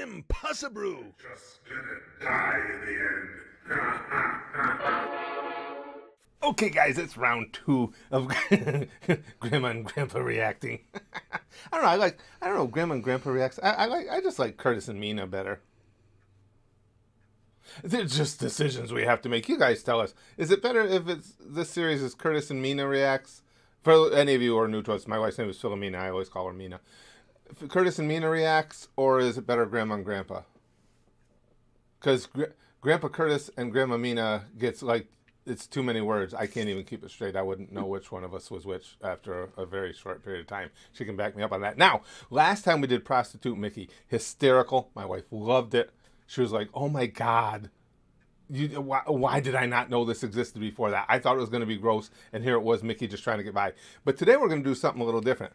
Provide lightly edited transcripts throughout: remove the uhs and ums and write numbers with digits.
Impossible. Just gonna die in the end. Okay, guys, it's round 2 of Grandma and Grandpa reacting. I don't know, Grandma and Grandpa reacts. I just like Curtis and Mina better. They're just decisions we have to make. You guys tell us. Is it better if this series is Curtis and Mina reacts? For any of you who are new to us, my wife's name is Philomena. I always call her Mina. If Curtis and Mina reacts, or is it better Grandma and Grandpa? Because Grandpa Curtis and Grandma Mina gets like, it's too many words. I can't even keep it straight. I wouldn't know which one of us was which after a very short period of time. She can back me up on that. Now, last time we did Prostitute Mickey, hysterical. My wife loved it. She was like, oh my God. Why did I not know this existed before that? I thought it was going to be gross, and here it was, Mickey just trying to get by. But today we're going to do something a little different.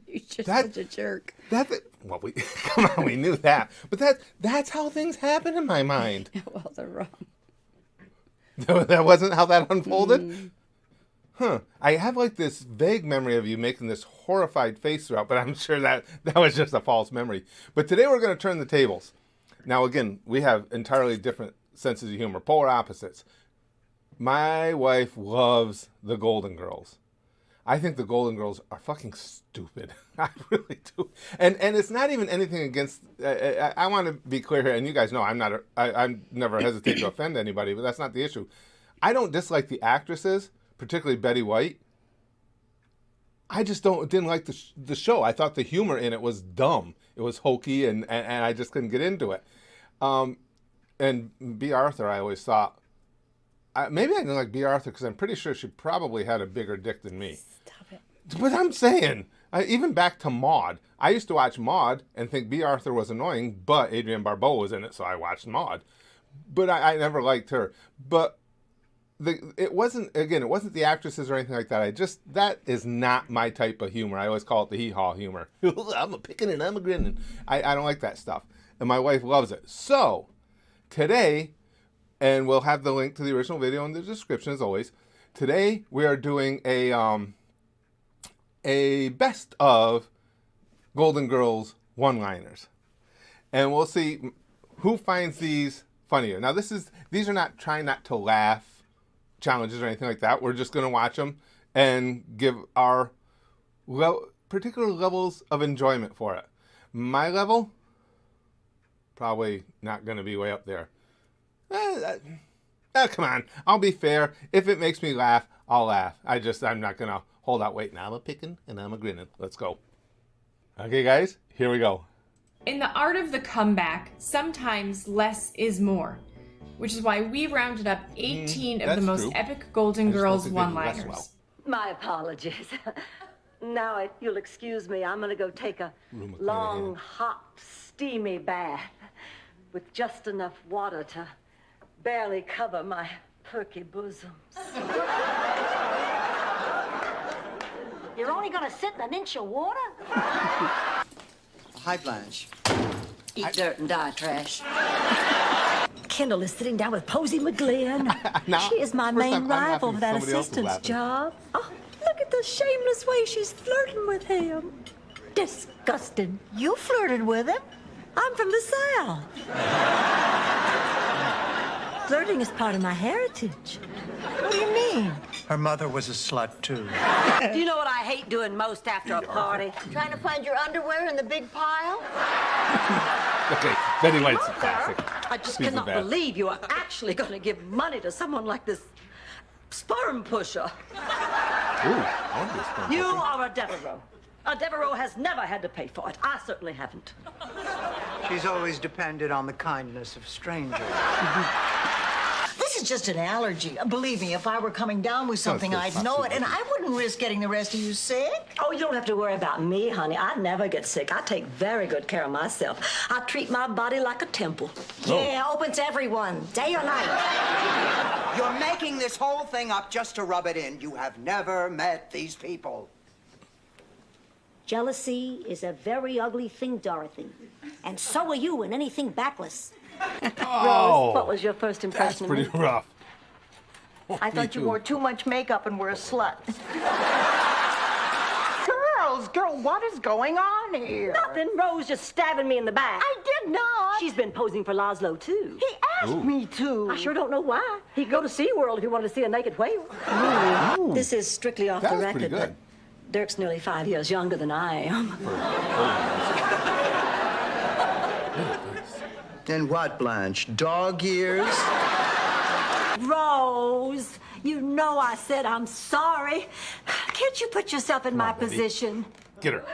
You're just such a jerk. Well, come on, we knew that. But that's how things happen in my mind. Well, they're wrong. That wasn't how that unfolded? Huh. I have like this vague memory of you making this horrified face throughout, but I'm sure that was just a false memory. But today we're going to turn the tables. Now, again, we have entirely different senses of humor, polar opposites. My wife loves the Golden Girls. I think the Golden Girls are fucking stupid. I really do. And it's not even anything against... I want to be clear here, and you guys know I'm never hesitate to offend anybody, but that's not the issue. I don't dislike the actresses, particularly Betty White. I just didn't like the show. I thought the humor in it was dumb. It was hokey, and I just couldn't get into it. And B. Arthur, I always thought... maybe I didn't like B. Arthur because I'm pretty sure she probably had a bigger dick than me. Stop it. But I'm saying, even back to Maude. I used to watch Maude and think B. Arthur was annoying, but Adrienne Barbeau was in it, so I watched Maude. But I never liked her. But it wasn't the actresses or anything like that. That is not my type of humor. I always call it the hee-haw humor. I'm a picking and I'm a grinning. I don't like that stuff. And my wife loves it. So, today... and we'll have the link to the original video in the description as always. Today we are doing a best of Golden Girls one-liners, and we'll see who finds these funnier. Now these are not trying not to laugh challenges or anything like that. We're just going to watch them and give our particular levels of enjoyment for it. My level, probably not going to be way up there. Come on. I'll be fair. If it makes me laugh, I'll laugh. I'm not going to hold out. Wait, now I'm a picking and I'm a grinning. Let's go. Okay, guys, here we go. In the art of the comeback, sometimes less is more, which is why we rounded up 18 of the most epic Golden Girls one-liners. Well. My apologies. Now, if you'll excuse me, I'm going to go take a long, hot, steamy bath with just enough water to barely cover my perky bosoms. You're only gonna sit in an inch of water? Hi, Blanche. Eat dirt and die, trash. Kendall is sitting down with Posey McGlynn. Now, She is my main rival for that assistant's job. Oh, look at the shameless way she's flirting with him. Disgusting. You flirted with him? I'm from the South. Flirting is part of my heritage. What do you mean? Her mother was a slut, too. Do you know what I hate doing most after a party? Trying to find your underwear in the big pile? Okay, Betty White's a classic. I just cannot believe you are actually going to give money to someone like this sperm pusher. Ooh, I want this sperm You pusher. are a Devereaux. A Devereaux has never had to pay for it. I certainly haven't. She's always depended on the kindness of strangers. This is just an allergy. Believe me, if I were coming down with something, I'd know it, and I wouldn't risk getting the rest of you sick. Oh, you don't have to worry about me, honey. I never get sick. I take very good care of myself. I treat my body like a temple. Yeah, open to everyone, day or night. You're making this whole thing up just to rub it in. You have never met these people. Jealousy is a very ugly thing, Dorothy. And so are you in anything backless. Oh, What was your first that's impression of me? pretty rough. I thought you wore too much makeup and were a slut. Girl, Girls, what is going on here? Nothing. Rose just stabbing me in the back. I did not. She's been posing for Laszlo, too. He asked me to. I sure don't know why. He'd go to SeaWorld if he wanted to see a naked whale. Ooh. This is strictly off That the was pretty record, good. but Dirk's nearly 5 years younger than I am. Then what, Blanche? Dog years? Rose, you know I said I'm sorry. Can't you put yourself in my position? Get her.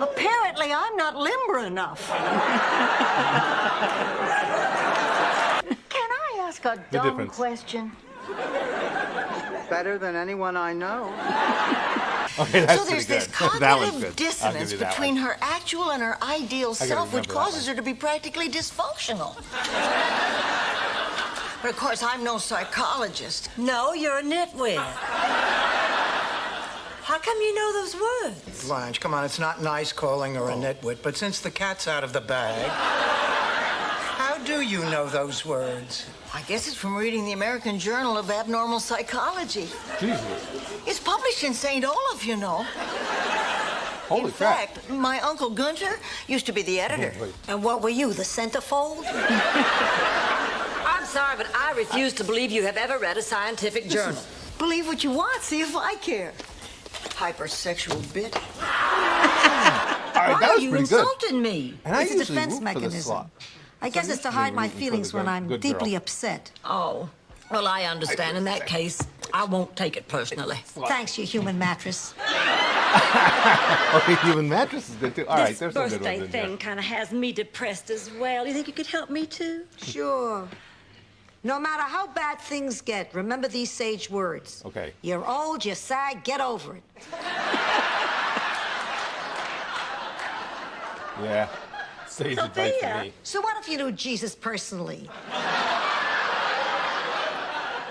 Apparently, I'm not limber enough. Can I ask a The dumb difference. question? Better than anyone I know. Okay, that's So there's pretty this good. That one's cognitive good. I'll give dissonance you that between one. her actual and her ideal gotta self, which remember that causes one. her to be practically dysfunctional. But of course, I'm no psychologist. No, you're a nitwit. How come you know those words? Blanche, come on, it's not nice calling her a nitwit, but since the cat's out of the bag, how do you know those words? I guess it's from reading the American Journal of Abnormal Psychology. Jesus. It's published in St. Olaf, you know. Holy In crap. fact, my uncle Gunter used to be the editor. Wait. And what were you, the centerfold? I'm sorry, but I refuse to believe you have ever read a scientific journal. Believe what you want, see if I care. Hypersexual bitch. All right, Why that are was you pretty good. insulting me? And I It's a usually defense root for the mechanism. slut. I guess So it's to I'm hide usually my rooting for feelings the when good- I'm good deeply girl. upset. Oh, well, I understand. In that case, I won't take it personally. Thanks, you human mattress. Okay, human mattress is good too. All right, This there's some good birthday ones in there. thing kind of has me depressed as well. You think you could help me, too? Sure. No matter how bad things get, remember these sage words. Okay. You're old, you're sad, get over it. Yeah. Sage advice for Sophia. me. So what if you knew Jesus personally? I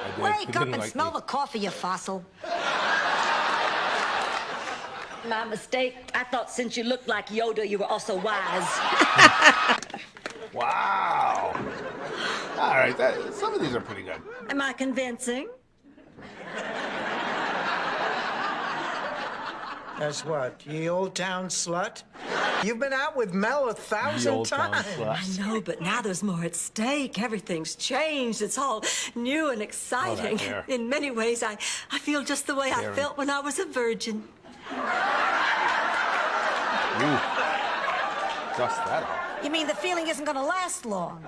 did. He Wake up didn't and like smell me. the coffee, you fossil. My mistake. I thought since you looked like Yoda, you were also wise. Wow. All right, some of these are pretty good. Am I convincing? As what, ye old town slut? You've been out with Mel 1,000 old town times. slut. I know, but now there's more at stake. Everything's changed. It's all new and exciting. hair. In many ways, I feel just the way I Karen. felt when I was a virgin. Ooh. Dust that off. You mean the feeling isn't gonna last long?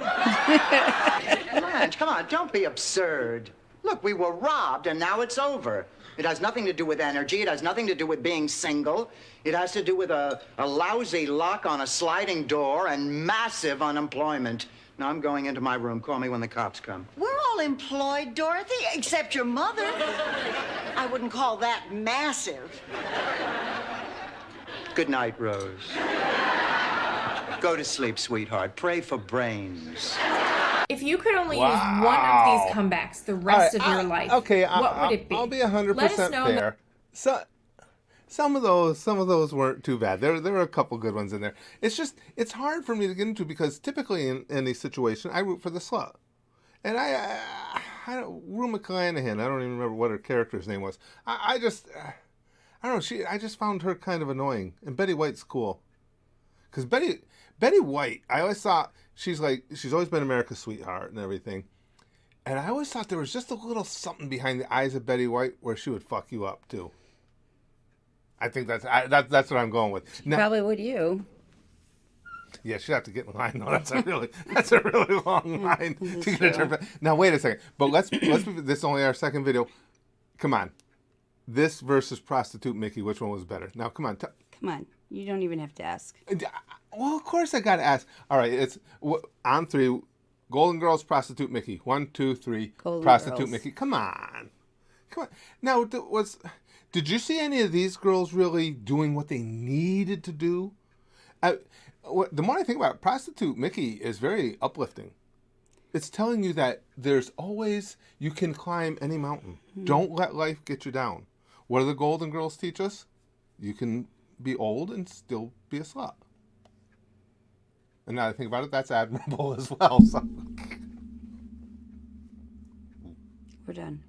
Blanche, come on, don't be absurd. Look, we were robbed, and now it's over. It has nothing to do with energy. It has nothing to do with being single. It has to do with a lousy lock on a sliding door and massive unemployment. Now I'm going into my room. Call me when the cops come. We're all employed, Dorothy, except your mother. I wouldn't call that massive. Good night, Rose. Go to sleep, sweetheart. Pray for brains. If you could only Wow. use one of these comebacks the rest of your life, Okay, what would it be? I'll be 100% Let us know in the- fair. So, some of those weren't too bad. There were a couple good ones in there. It's hard for me to get into because typically in any situation I root for the slut, and I don't, Rue McClanahan. I don't even remember what her character's name was. I don't know. I just found her kind of annoying, and Betty White's cool, because Betty White. I always thought she's always been America's sweetheart and everything. And I always thought there was just a little something behind the eyes of Betty White where she would fuck you up too. I think that's what I'm going with. Now, Probably would you. yeah, she'd have to get in line though. That's a really long line to get a turn. Now wait a second. But let's this is only our second video. Come on, this versus Prostitute Mickey. Which one was better? Now come on. Come on. You don't even have to ask. Well, of course I gotta ask. All right, it's on three. Golden Girls, Prostitute Mickey. 1, 2, 3. Golden Prostitute Girls. Mickey. Come on. Now, did you see any of these girls really doing what they needed to do? The more I think about it, Prostitute Mickey is very uplifting. It's telling you that you can climb any mountain. Mm-hmm. Don't let life get you down. What do the Golden Girls teach us? You can be old and still be a slut. And now that I think about it, that's admirable as well. So. We're done.